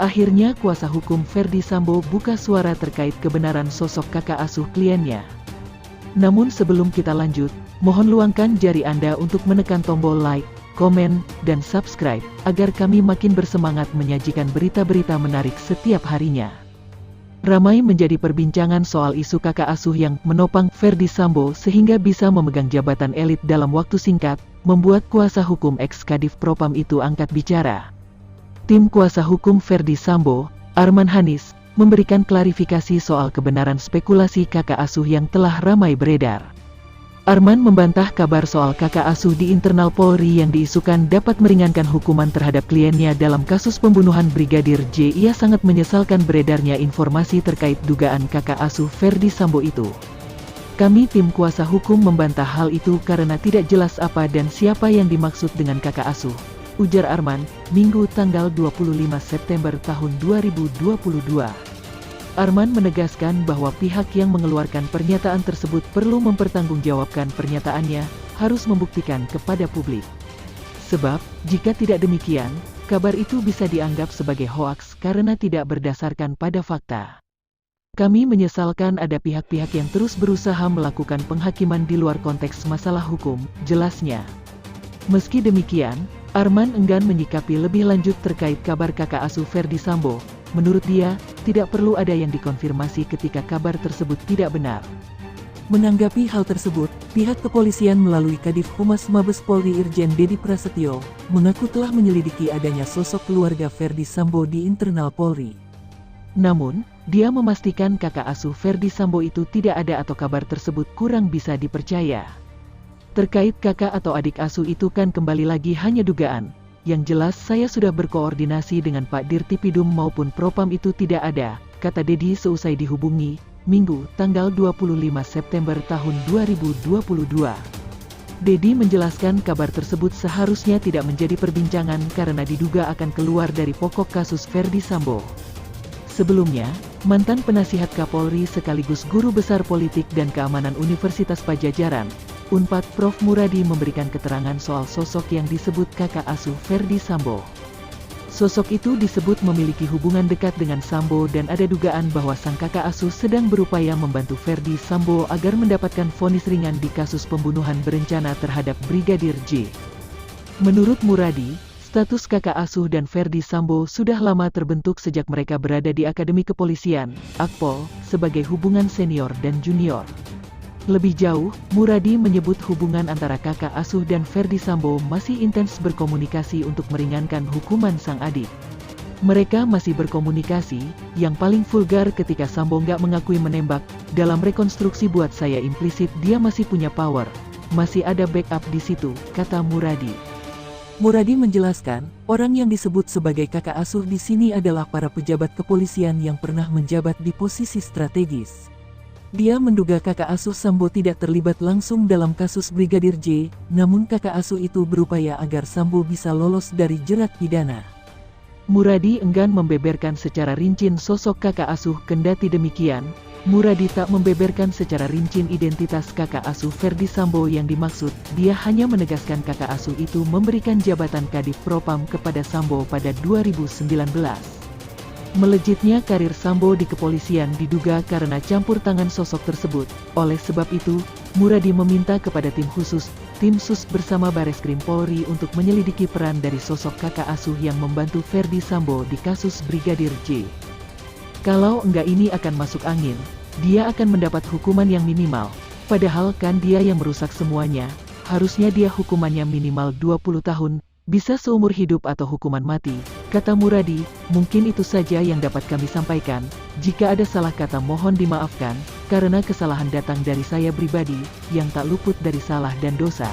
Akhirnya kuasa hukum Ferdy Sambo buka suara terkait kebenaran sosok kakak asuh kliennya. Namun sebelum kita lanjut, mohon luangkan jari Anda untuk menekan tombol like, komen, dan subscribe, agar kami makin bersemangat menyajikan berita-berita menarik setiap harinya. Ramai menjadi perbincangan soal isu kakak asuh yang menopang Ferdy Sambo sehingga bisa memegang jabatan elit dalam waktu singkat, membuat kuasa hukum ex-Kadif Propam itu angkat bicara. Tim kuasa hukum Ferdy Sambo, Arman Hanis, memberikan klarifikasi soal kebenaran spekulasi kakak asuh yang telah ramai beredar. Arman membantah kabar soal kakak asuh di internal Polri yang diisukan dapat meringankan hukuman terhadap kliennya dalam kasus pembunuhan Brigadir J. Ia sangat menyesalkan beredarnya informasi terkait dugaan kakak asuh Ferdy Sambo itu. Kami tim kuasa hukum membantah hal itu karena tidak jelas apa dan siapa yang dimaksud dengan kakak asuh, ujar Arman, Minggu tanggal 25 September tahun 2022. Arman menegaskan bahwa pihak yang mengeluarkan pernyataan tersebut perlu mempertanggungjawabkan pernyataannya, harus membuktikan kepada publik. Sebab, jika tidak demikian, kabar itu bisa dianggap sebagai hoaks karena tidak berdasarkan pada fakta. Kami menyesalkan ada pihak-pihak yang terus berusaha melakukan penghakiman di luar konteks masalah hukum, jelasnya. Meski demikian, Arman enggan menyikapi lebih lanjut terkait kabar kakak asuh Ferdy Sambo. Menurut dia, tidak perlu ada yang dikonfirmasi ketika kabar tersebut tidak benar. Menanggapi hal tersebut, pihak kepolisian melalui Kadif Humas Mabes Polri Irjen Dedi Prasetyo, mengaku telah menyelidiki adanya sosok keluarga Ferdy Sambo di internal Polri. Namun, dia memastikan kakak asuh Ferdy Sambo itu tidak ada atau kabar tersebut kurang bisa dipercaya. Terkait kakak atau adik asuh itu kan kembali lagi hanya dugaan. Yang jelas saya sudah berkoordinasi dengan Pak Dirtipidum maupun Propam itu tidak ada, kata Dedi seusai dihubungi, Minggu, tanggal 25 September tahun 2022. Dedi menjelaskan kabar tersebut seharusnya tidak menjadi perbincangan karena diduga akan keluar dari pokok kasus Ferdy Sambo. Sebelumnya, mantan penasihat Kapolri sekaligus guru besar politik dan keamanan Universitas Padjadjaran, Unpad Prof. Muradi memberikan keterangan soal sosok yang disebut kakak asuh Ferdy Sambo. Sosok itu disebut memiliki hubungan dekat dengan Sambo dan ada dugaan bahwa sang kakak asuh sedang berupaya membantu Ferdy Sambo agar mendapatkan vonis ringan di kasus pembunuhan berencana terhadap Brigadir J. Menurut Muradi, status kakak asuh dan Ferdy Sambo sudah lama terbentuk sejak mereka berada di Akademi Kepolisian, Akpol, sebagai hubungan senior dan junior. Lebih jauh, Muradi menyebut hubungan antara kakak asuh dan Ferdy Sambo masih intens berkomunikasi untuk meringankan hukuman sang adik. Mereka masih berkomunikasi, yang paling vulgar ketika Sambo nggak mengakui menembak, dalam rekonstruksi buat saya implisit dia masih punya power, masih ada backup di situ, kata Muradi. Muradi menjelaskan, orang yang disebut sebagai kakak asuh di sini adalah para pejabat kepolisian yang pernah menjabat di posisi strategis. Dia menduga kakak asuh Sambo tidak terlibat langsung dalam kasus Brigadir J, namun kakak asuh itu berupaya agar Sambo bisa lolos dari jerat pidana. Muradi enggan membeberkan secara rinci sosok kakak asuh. Kendati demikian, Muradi tak membeberkan secara rinci identitas kakak asuh Ferdy Sambo yang dimaksud. Dia hanya menegaskan kakak asuh itu memberikan jabatan Kadif Propam kepada Sambo pada 2019. Melejitnya karir Sambo di kepolisian diduga karena campur tangan sosok tersebut. Oleh sebab itu, Muradi meminta kepada tim khusus, tim sus bersama Bareskrim Polri untuk menyelidiki peran dari sosok kakak asuh yang membantu Ferdy Sambo di kasus Brigadir J. Kalau enggak ini akan masuk angin, dia akan mendapat hukuman yang minimal. Padahal kan dia yang merusak semuanya, harusnya dia hukumannya minimal 20 tahun, bisa seumur hidup atau hukuman mati, kata Muradi. Mungkin itu saja yang dapat kami sampaikan. Jika ada salah kata mohon dimaafkan, karena kesalahan datang dari saya pribadi, yang tak luput dari salah dan dosa.